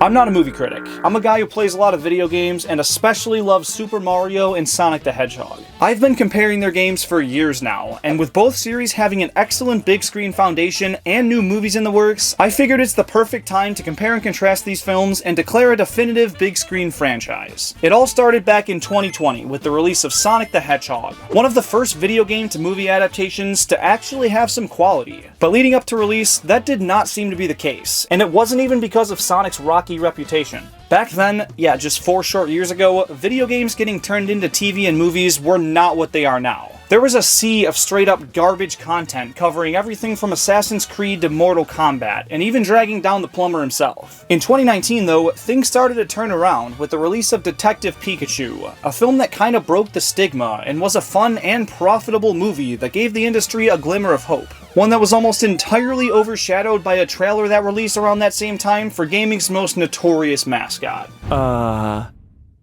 I'm not a movie critic. I'm a guy who plays a lot of video games and especially loves Super Mario and Sonic the Hedgehog. I've been comparing their games for years now, and with both series having an excellent big screen foundation and new movies in the works, I figured it's the perfect time to compare and contrast these films and declare a definitive big screen franchise. It all started back in 2020 with the release of Sonic the Hedgehog, one of the first video game to movie adaptations to actually have some quality. But leading up to release, that did not seem to be the case, and it wasn't even because of Sonic's rocky reputation. Back then, yeah, just 4 short years ago, video games getting turned into TV and movies were not what they are now. There was a sea of straight-up garbage content covering everything from Assassin's Creed to Mortal Kombat, and even dragging down the plumber himself. In 2019 though, things started to turn around with the release of Detective Pikachu, a film that kinda broke the stigma and was a fun and profitable movie that gave the industry a glimmer of hope. One that was almost entirely overshadowed by a trailer that released around that same time for gaming's most notorious mascot.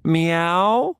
Meow?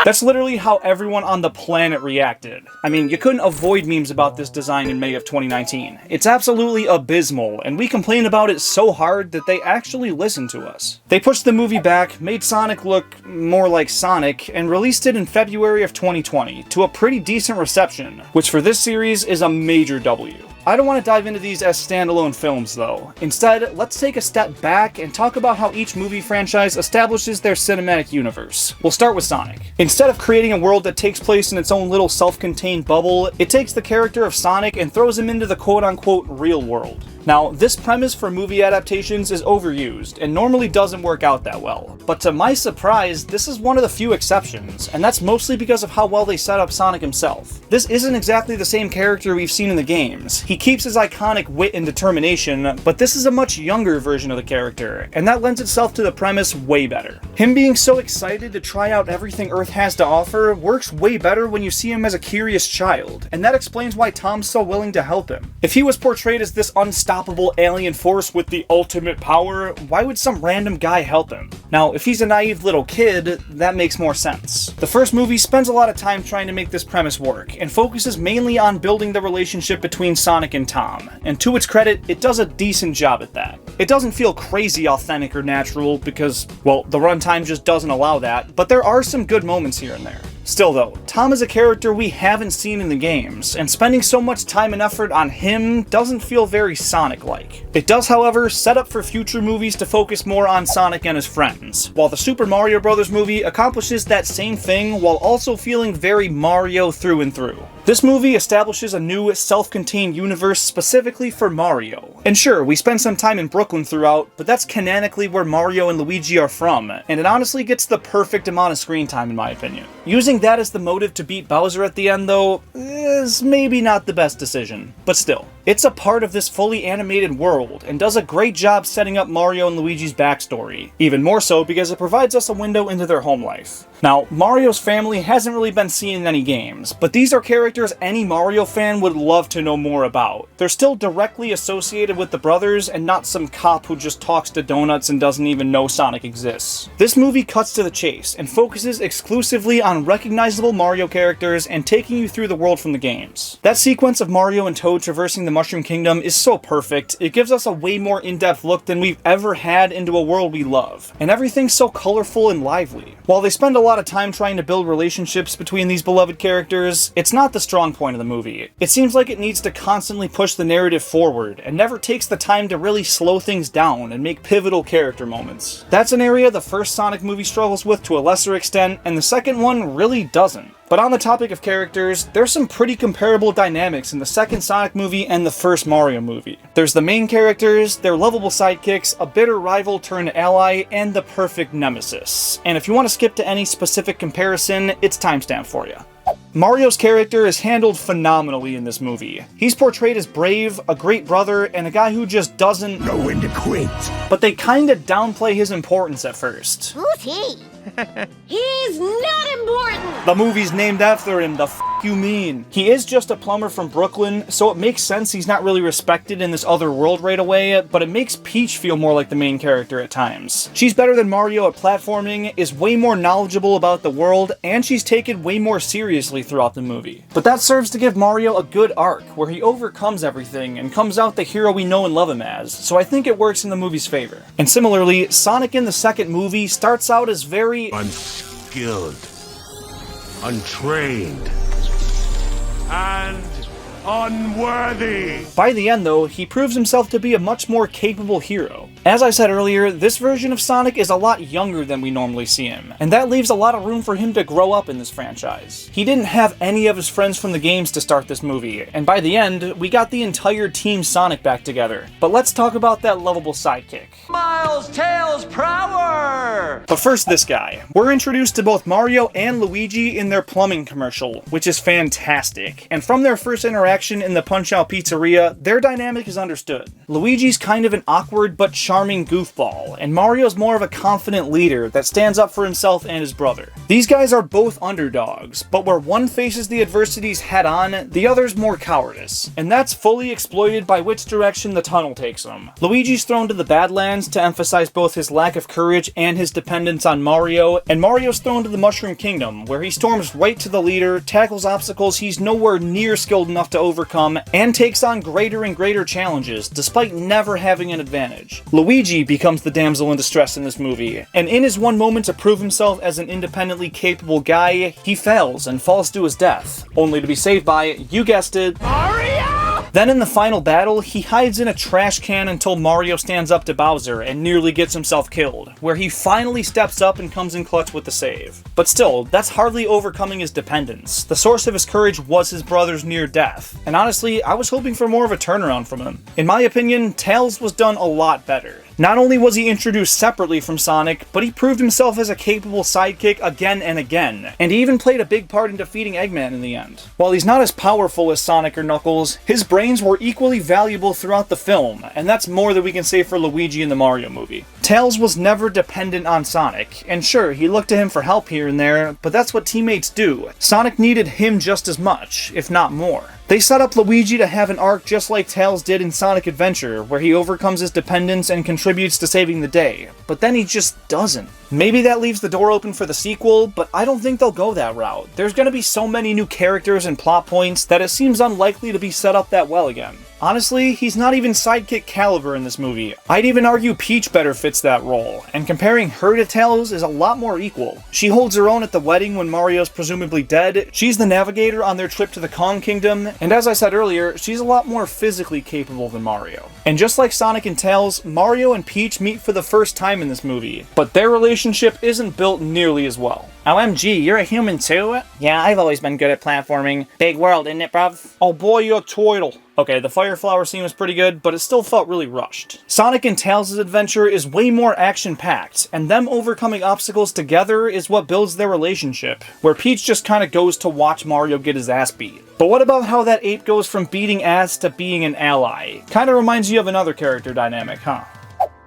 That's literally how everyone on the planet reacted. I mean, you couldn't avoid memes about this design in May of 2019. It's absolutely abysmal, and we complain about it so hard that they actually listen to us. They pushed the movie back, made Sonic look more like Sonic, and released it in February of 2020 to a pretty decent reception, which for this series is a major W. I don't want to dive into these as standalone films though. Instead, let's take a step back and talk about how each movie franchise establishes their cinematic universe. We'll start with Sonic. Instead of creating a world that takes place in its own little self-contained bubble, it takes the character of Sonic and throws him into the quote-unquote real world. Now, this premise for movie adaptations is overused, and normally doesn't work out that well. But to my surprise, this is one of the few exceptions, and that's mostly because of how well they set up Sonic himself. This isn't exactly the same character we've seen in the games. He keeps his iconic wit and determination, but this is a much younger version of the character, and that lends itself to the premise way better. Him being so excited to try out everything Earth has to offer works way better when you see him as a curious child, and that explains why Tom's so willing to help him. If he was portrayed as this unstoppable alien force with the ultimate power, why would some random guy help him? Now, if he's a naive little kid, that makes more sense. The first movie spends a lot of time trying to make this premise work, and focuses mainly on building the relationship between Sonic and Tom, and to its credit, it does a decent job at that. It doesn't feel crazy authentic or natural because, well, the runtime just doesn't allow that, but there are some good moments here and there. Still though, Tom is a character we haven't seen in the games, and spending so much time and effort on him doesn't feel very Sonic-like. It does, however, set up for future movies to focus more on Sonic and his friends, while the Super Mario Bros. Movie accomplishes that same thing while also feeling very Mario through and through. This movie establishes a new, self-contained universe specifically for Mario. And sure, we spend some time in Brooklyn throughout, but that's canonically where Mario and Luigi are from, and it honestly gets the perfect amount of screen time in my opinion. Using that as the motive to beat Bowser at the end though, is maybe not the best decision, but still. It's a part of this fully animated world, and does a great job setting up Mario and Luigi's backstory, even more so because it provides us a window into their home life. Now, Mario's family hasn't really been seen in any games, but these are characters any Mario fan would love to know more about. They're still directly associated with the brothers, and not some cop who just talks to donuts and doesn't even know Sonic exists. This movie cuts to the chase, and focuses exclusively on recognizable Mario characters and taking you through the world from the games. That sequence of Mario and Toad traversing the Mushroom Kingdom is so perfect, it gives us a way more in-depth look than we've ever had into a world we love, and everything's so colorful and lively. While they spend a lot of time trying to build relationships between these beloved characters, it's not the strong point of the movie. It seems like it needs to constantly push the narrative forward, and never takes the time to really slow things down and make pivotal character moments. That's an area the first Sonic movie struggles with to a lesser extent, and the second one really doesn't. But on the topic of characters, there's some pretty comparable dynamics in the second Sonic movie and the first Mario movie. There's the main characters, their lovable sidekicks, a bitter rival turned ally, and the perfect nemesis. And if you want to skip to any specific comparison, it's timestamped for you. Mario's character is handled phenomenally in this movie. He's portrayed as brave, a great brother, and a guy who just doesn't know when to quit. But they kinda downplay his importance at first. Who's he? He's not important! The movie's named after him, the you mean? He is just a plumber from Brooklyn, so it makes sense he's not really respected in this other world right away, but it makes Peach feel more like the main character at times. She's better than Mario at platforming, is way more knowledgeable about the world, and she's taken way more seriously throughout the movie. But that serves to give Mario a good arc, where he overcomes everything and comes out the hero we know and love him as, so I think it works in the movie's favor. And similarly, Sonic in the second movie starts out as very unskilled, untrained, and unworthy. By the end though, he proves himself to be a much more capable hero. As I said earlier, this version of Sonic is a lot younger than we normally see him, and that leaves a lot of room for him to grow up in this franchise. He didn't have any of his friends from the games to start this movie, and by the end, we got the entire Team Sonic back together. But let's talk about that lovable sidekick. Miles Tails Prower! But first, this guy. We're introduced to both Mario and Luigi in their plumbing commercial, which is fantastic, and from their first interaction in the Punch-Out Pizzeria, their dynamic is understood. Luigi's kind of an awkward but charming goofball, and Mario's more of a confident leader that stands up for himself and his brother. These guys are both underdogs, but where one faces the adversities head-on, the other's more cowardice, and that's fully exploited by which direction the tunnel takes him. Luigi's thrown to the Badlands to emphasize both his lack of courage and his dependence on Mario, and Mario's thrown to the Mushroom Kingdom, where he storms right to the leader, tackles obstacles he's nowhere near skilled enough to overcome, and takes on greater and greater challenges, despite never having an advantage. Luigi becomes the damsel in distress in this movie, and in his one moment to prove himself as an independently capable guy, he fails and falls to his death, only to be saved by, you guessed it, Mario! Then in the final battle, he hides in a trash can until Mario stands up to Bowser and nearly gets himself killed, where he finally steps up and comes in clutch with the save. But still, that's hardly overcoming his dependence. The source of his courage was his brother's near death, and honestly, I was hoping for more of a turnaround from him. In my opinion, Tails was done a lot better. Not only was he introduced separately from Sonic, but he proved himself as a capable sidekick again and again, and he even played a big part in defeating Eggman in the end. While he's not as powerful as Sonic or Knuckles, his brains were equally valuable throughout the film, and that's more than we can say for Luigi in the Mario movie. Tails was never dependent on Sonic, and sure, he looked to him for help here and there, but that's what teammates do. Sonic needed him just as much, if not more. They set up Luigi to have an arc just like Tails did in Sonic Adventure, where he overcomes his dependence and contributes to saving the day, but then he just doesn't. Maybe that leaves the door open for the sequel, but I don't think they'll go that route. There's gonna be so many new characters and plot points that it seems unlikely to be set up that well again. Honestly, he's not even sidekick caliber in this movie. I'd even argue Peach better fits that role, and comparing her to Tails is a lot more equal. She holds her own at the wedding when Mario's presumably dead, she's the navigator on their trip to the Kong Kingdom, and as I said earlier, she's a lot more physically capable than Mario. And just like Sonic and Tails, Mario and Peach meet for the first time in this movie, but their relationship isn't built nearly as well. OMG, you're a human too? Yeah, I've always been good at platforming. Big world, isn't it, bruv? Oh boy, you're a turtle. Okay, the fire flower scene was pretty good, but it still felt really rushed. Sonic and Tails' adventure is way more action-packed, and them overcoming obstacles together is what builds their relationship, where Peach just kinda goes to watch Mario get his ass beat. But what about how that ape goes from beating ass to being an ally? Kinda reminds you of another character dynamic, huh?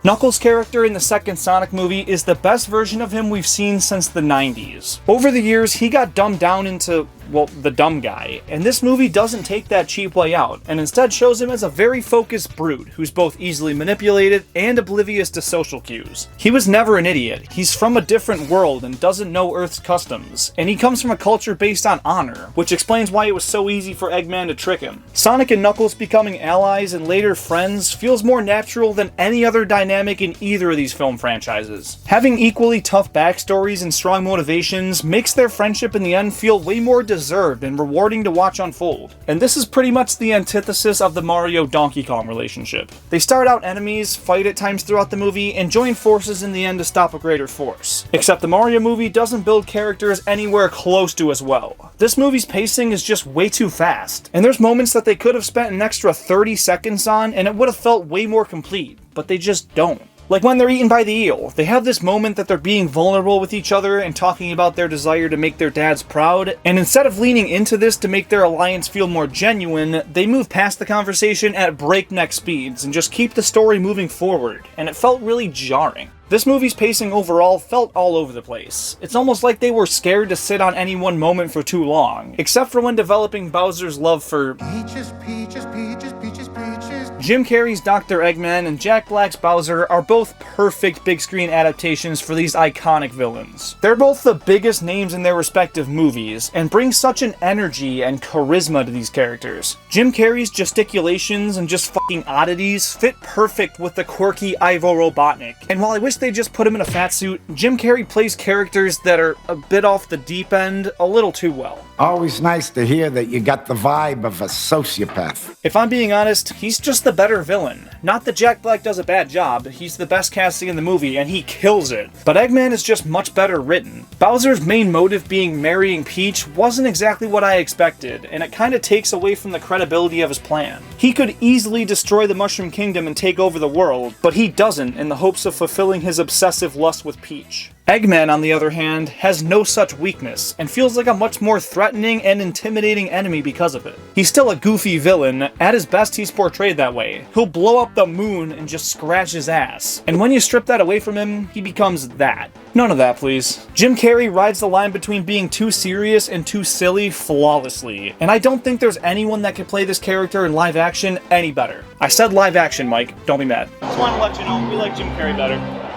Knuckles' character in the second Sonic movie is the best version of him we've seen since the 90s. Over the years, he got dumbed down into, well, the dumb guy, and this movie doesn't take that cheap way out, and instead shows him as a very focused brute who's both easily manipulated and oblivious to social cues. He was never an idiot, he's from a different world and doesn't know Earth's customs, and he comes from a culture based on honor, which explains why it was so easy for Eggman to trick him. Sonic and Knuckles becoming allies and later friends feels more natural than any other dynamic in either of these film franchises. Having equally tough backstories and strong motivations makes their friendship in the end feel way more deserved and rewarding to watch unfold. And this is pretty much the antithesis of the Mario-Donkey Kong relationship. They start out enemies, fight at times throughout the movie, and join forces in the end to stop a greater force. Except the Mario movie doesn't build characters anywhere close to as well. This movie's pacing is just way too fast, and there's moments that they could have spent an extra 30 seconds on and it would have felt way more complete, but they just don't. Like when they're eaten by the eel, they have this moment that they're being vulnerable with each other and talking about their desire to make their dads proud, and instead of leaning into this to make their alliance feel more genuine, they move past the conversation at breakneck speeds and just keep the story moving forward, and it felt really jarring. This movie's pacing overall felt all over the place. It's almost like they were scared to sit on any one moment for too long, except for when developing Bowser's love for Peaches, peaches, peaches, peaches, peaches. Jim Carrey's Dr. Eggman and Jack Black's Bowser are both perfect big screen adaptations for these iconic villains. They're both the biggest names in their respective movies, and bring such an energy and charisma to these characters. Jim Carrey's gesticulations and just fucking oddities fit perfect with the quirky Ivo Robotnik, and while I wish they just put him in a fat suit, Jim Carrey plays characters that are a bit off the deep end a little too well. Always nice to hear that you got the vibe of a sociopath. If I'm being honest, he's just the better villain. Not that Jack Black does a bad job, he's the best casting in the movie and he kills it. But Eggman is just much better written. Bowser's main motive being marrying Peach wasn't exactly what I expected, and it kinda takes away from the credibility of his plan. He could easily destroy the Mushroom Kingdom and take over the world, but he doesn't in the hopes of fulfilling his obsessive lust with Peach. Eggman, on the other hand, has no such weakness, and feels like a much more threatening and intimidating enemy because of it. He's still a goofy villain, at his best he's portrayed that way. He'll blow up the moon and just scratch his ass. And when you strip that away from him, he becomes that. None of that, please. Jim Carrey rides the line between being too serious and too silly flawlessly, and I don't think there's anyone that could play this character in live action any better. I said live action, Mike, don't be mad. Just wanted to let you know, we like Jim Carrey better.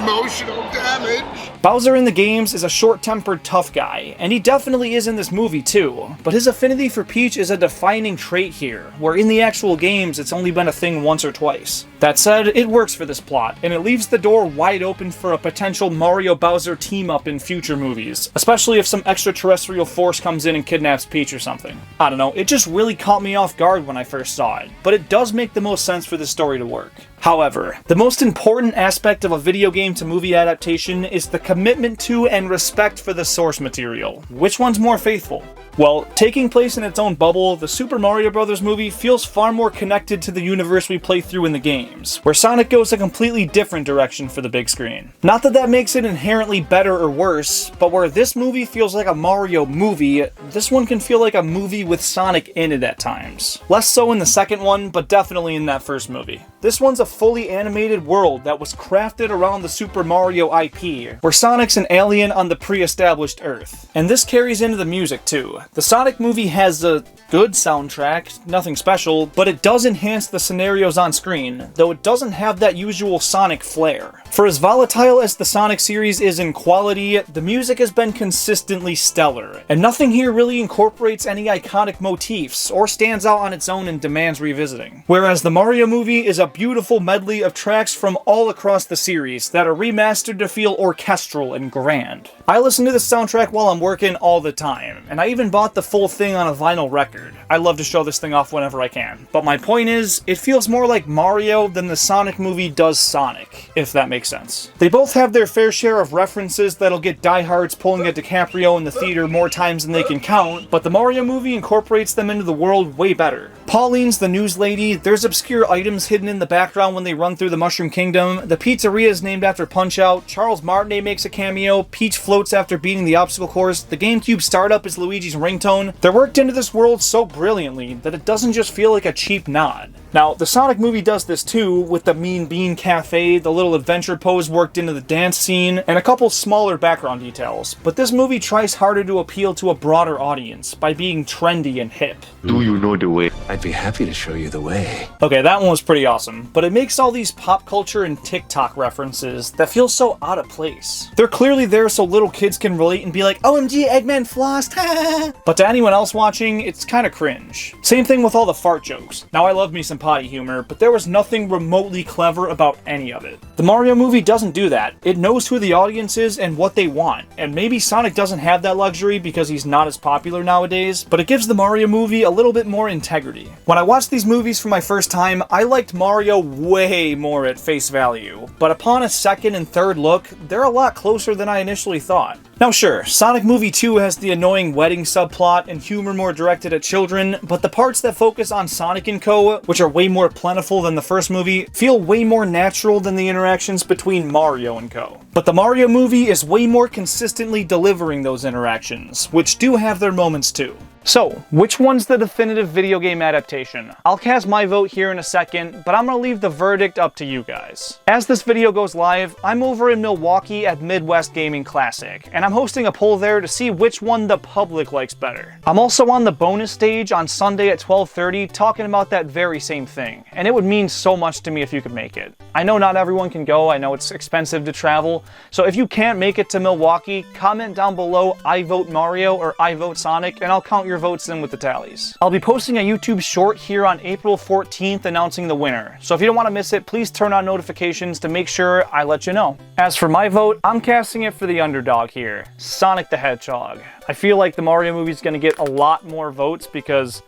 Emotional damage. Bowser in the games is a short-tempered tough guy, and he definitely is in this movie too, but his affinity for Peach is a defining trait here, where in the actual games it's only been a thing once or twice. That said, it works for this plot, and it leaves the door wide open for a potential Mario-Bowser team-up in future movies, especially if some extraterrestrial force comes in and kidnaps Peach or something. I don't know, it just really caught me off guard when I first saw it, but it does make the most sense for this story to work. However, the most important aspect of a video game to movie adaptation is the commitment to and respect for the source material. Which one's more faithful? Well, taking place in its own bubble, the Super Mario Bros. Movie feels far more connected to the universe we play through in the games, where Sonic goes a completely different direction for the big screen. Not that that makes it inherently better or worse, but where this movie feels like a Mario movie, this one can feel like a movie with Sonic in it at times. Less so in the second one, but definitely in that first movie. This one's a fully animated world that was crafted around the Super Mario IP, where Sonic's an alien on the pre-established Earth. And this carries into the music too. The Sonic movie has a good soundtrack, nothing special, but it does enhance the scenarios on screen, though it doesn't have that usual Sonic flair. For as volatile as the Sonic series is in quality, the music has been consistently stellar, and nothing here really incorporates any iconic motifs or stands out on its own and demands revisiting. Whereas the Mario movie is a beautiful medley of tracks from all across the series that are remastered to feel orchestral and grand. I listen to the soundtrack while I'm working all the time, and I even bought the full thing on a vinyl record. I love to show this thing off whenever I can. But my point is, it feels more like Mario than the Sonic movie does Sonic, if that makes sense. They both have their fair share of references that'll get diehards pulling a DiCaprio in the theater more times than they can count, but the Mario movie incorporates them into the world way better. Pauline's the news lady, there's obscure items hidden in the background when they run through the Mushroom Kingdom, the pizzeria is named after Punch-Out!, Charles Martinet makes a cameo, Peach floats after beating the obstacle course, the GameCube startup is Luigi's ringtone. They're worked into this world so brilliantly that it doesn't just feel like a cheap nod. Now, the Sonic movie does this too, with the Mean Bean Cafe, the little adventure pose worked into the dance scene, and a couple smaller background details, but this movie tries harder to appeal to a broader audience by being trendy and hip. Do you know the way? I'd be happy to show you the way. Okay, that one was pretty awesome, but it makes all these pop culture and TikTok references that feel so out of place. They're clearly there so little kids can relate and be like, OMG, Eggman flossed, but to anyone else watching, it's kinda cringe. Same thing with all the fart jokes. Now, I love me some potty humor, but there was nothing remotely clever about any of it. The Mario movie doesn't do that. It knows who the audience is and what they want, and maybe Sonic doesn't have that luxury because he's not as popular nowadays, but it gives the Mario movie a little bit more integrity. When I watched these movies for my first time, I liked Mario way more at face value, but upon a second and third look, they're a lot closer than I initially thought. Now sure, Sonic Movie 2 has the annoying wedding subplot and humor more directed at children, but the parts that focus on Sonic and Co., which are way more plentiful than the first movie, feel way more natural than the interactions between Mario and Co. But the Mario movie is way more consistently delivering those interactions, which do have their moments too. So, which one's the definitive video game adaptation? I'll cast my vote here in a second, but I'm gonna leave the verdict up to you guys. As this video goes live, I'm over in Milwaukee at Midwest Gaming Classic, and I'm hosting a poll there to see which one the public likes better. I'm also on the bonus stage on Sunday at 12:30 talking about that very same thing, and it would mean so much to me if you could make it. I know not everyone can go, I know it's expensive to travel, so if you can't make it to Milwaukee, comment down below I vote Mario or I vote Sonic, and I'll count your votes in with the tallies. I'll be posting a YouTube short here on April 14th announcing the winner, so if you don't want to miss it, please turn on notifications to make sure I let you know. As for my vote, I'm casting it for the underdog here, Sonic the Hedgehog. I feel like the Mario movie is going to get a lot more votes because,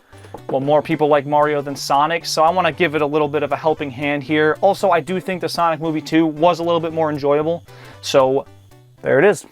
well, more people like Mario than Sonic, so I want to give it a little bit of a helping hand here. Also, I do think the Sonic movie 2 was a little bit more enjoyable, so there it is.